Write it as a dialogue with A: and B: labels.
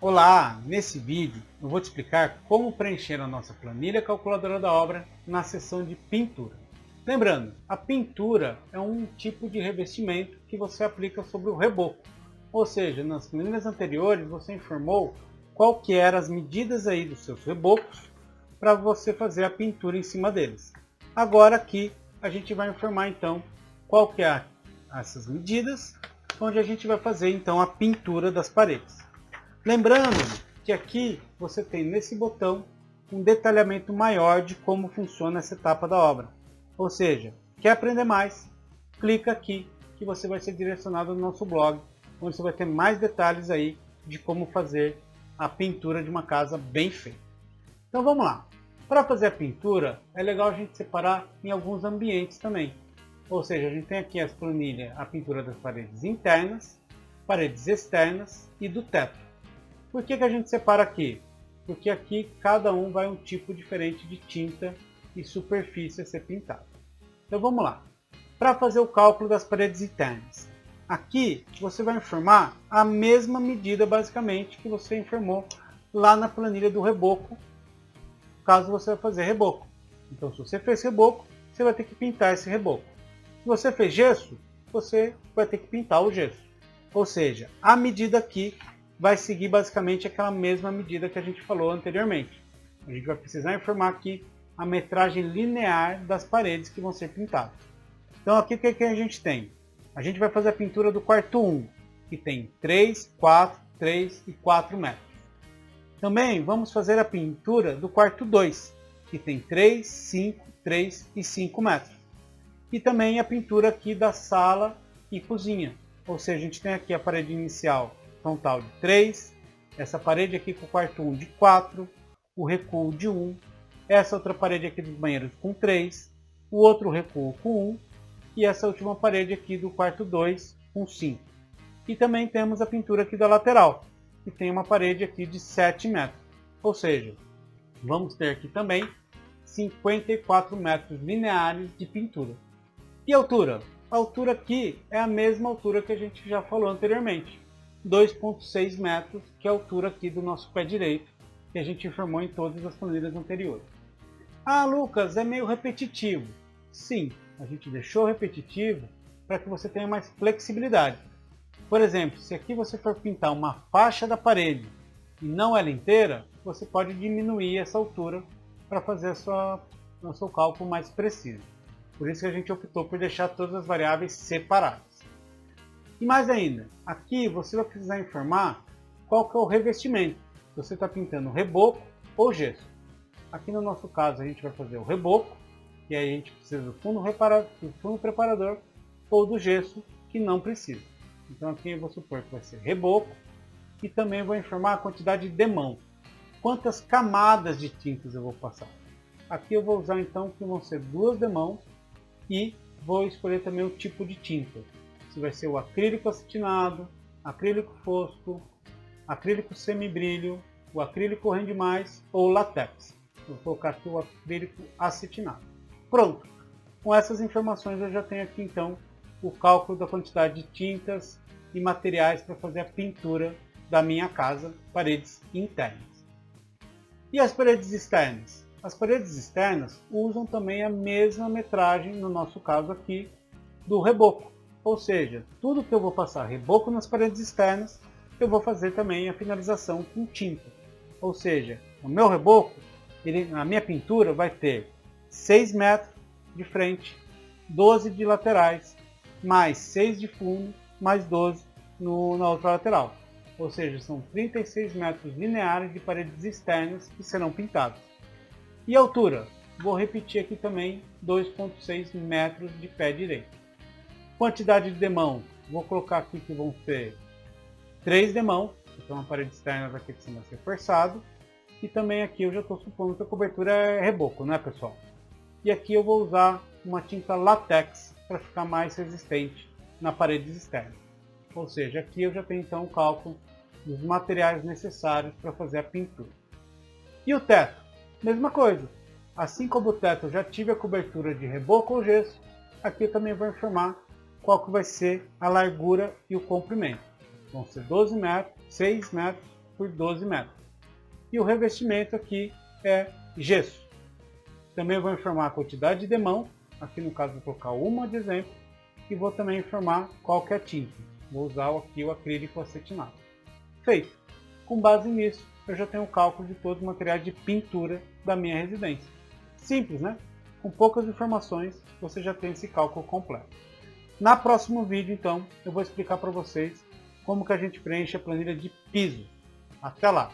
A: Olá! Nesse vídeo eu vou te explicar como preencher a nossa planilha calculadora da obra na seção de pintura. Lembrando, a pintura é um tipo de revestimento que você aplica sobre o reboco. Ou seja, nas planilhas anteriores você informou qual que eram as medidas aí dos seus rebocos para você fazer a pintura em cima deles. Agora aqui a gente vai informar então qual que é essas medidas, onde a gente vai fazer então a pintura das paredes. Lembrando que aqui você tem nesse botão um detalhamento maior de como funciona essa etapa da obra. Ou seja, quer aprender mais? Clica aqui que você vai ser direcionado no nosso blog, onde você vai ter mais detalhes aí de como fazer a pintura de uma casa bem feita. Então vamos lá. Para fazer a pintura é legal a gente separar em alguns ambientes também. Ou seja, a gente tem aqui as planilhas, a pintura das paredes internas, paredes externas e do teto. Por que a gente separa aqui? Porque aqui cada um vai um tipo diferente de tinta e superfície a ser pintado. Então vamos lá. Para fazer o cálculo das paredes internas. Aqui você vai informar a mesma medida basicamente que você informou lá na planilha do reboco, caso você vai fazer reboco. Então se você fez reboco, você vai ter que pintar esse reboco. Se você fez gesso, você vai ter que pintar o gesso. Ou seja, a medida aqui vai seguir basicamente aquela mesma medida que a gente falou anteriormente. A gente vai precisar informar aqui a metragem linear das paredes que vão ser pintadas. Então aqui o que a gente tem? A gente vai fazer a pintura do quarto 1, que tem 3, 4, 3 e 4 metros. Também vamos fazer a pintura do quarto 2, que tem 3, 5, 3 e 5 metros. E também a pintura aqui da sala e cozinha. Ou seja, a gente tem aqui a parede inicial frontal de 3, essa parede aqui com o quarto 1 de 4, o recuo de 1, essa outra parede aqui dos banheiros com 3, o outro recuo com 1 e essa última parede aqui do quarto 2 com 5. E também temos a pintura aqui da lateral, que tem uma parede aqui de 7 metros. Ou seja, vamos ter aqui também 54 metros lineares de pintura. E a altura? A altura aqui é a mesma altura que a gente já falou anteriormente. 2,6 metros, que é a altura aqui do nosso pé direito, que a gente informou em todas as planilhas anteriores. Ah, Lucas, é meio repetitivo. Sim, a gente deixou repetitivo para que você tenha mais flexibilidade. Por exemplo, se aqui você for pintar uma faixa da parede e não ela inteira, você pode diminuir essa altura para fazer o seu cálculo mais preciso. Por isso que a gente optou por deixar todas as variáveis separadas. E mais ainda, aqui você vai precisar informar qual que é o revestimento. Se você está pintando reboco ou gesso. Aqui no nosso caso a gente vai fazer o reboco, e aí a gente precisa do fundo preparador ou do gesso, que não precisa. Então aqui eu vou supor que vai ser reboco, e também vou informar a quantidade de demão. Quantas camadas de tintas eu vou passar. Aqui eu vou usar então que vão ser 2 demãos, e vou escolher também o tipo de tinta. Se vai ser o acrílico acetinado, acrílico fosco, acrílico semibrilho, o acrílico rende mais ou latex. Vou colocar aqui o acrílico acetinado. Pronto! Com essas informações eu já tenho aqui então o cálculo da quantidade de tintas e materiais para fazer a pintura da minha casa, paredes internas. E as paredes externas? As paredes externas usam também a mesma metragem, no nosso caso aqui, do reboco. Ou seja, tudo que eu vou passar reboco nas paredes externas, eu vou fazer também a finalização com tinta. Ou seja, o meu reboco, a minha pintura vai ter 6 metros de frente, 12 de laterais, mais 6 de fundo, mais 12 na outra lateral. Ou seja, são 36 metros lineares de paredes externas que serão pintadas. E a altura? Vou repetir aqui também, 2,6 metros de pé direito. Quantidade de demão, vou colocar aqui que vão ser 3 demão, então a parede externa vai ter que ser mais reforçado. E também aqui eu já estou supondo que a cobertura é reboco, né pessoal? E aqui eu vou usar uma tinta latex para ficar mais resistente na parede externa. Ou seja, aqui eu já tenho então o cálculo dos materiais necessários para fazer a pintura. E o teto? Mesma coisa. Assim como o teto eu já tive a cobertura de reboco ou gesso, aqui eu também vou informar qual que vai ser a largura e o comprimento. Vão ser 12 metros, 6 metros por 12 metros. E o revestimento aqui é gesso. Também vou informar a quantidade de demão, aqui no caso vou colocar uma de exemplo, e vou também informar qual que é a tinta. Vou usar aqui o acrílico acetinado. Feito! Com base nisso, eu já tenho o cálculo de todos os materiais de pintura da minha residência. Simples, né? Com poucas informações, você já tem esse cálculo completo. No próximo vídeo, então, eu vou explicar para vocês como que a gente preenche a planilha de piso. Até lá!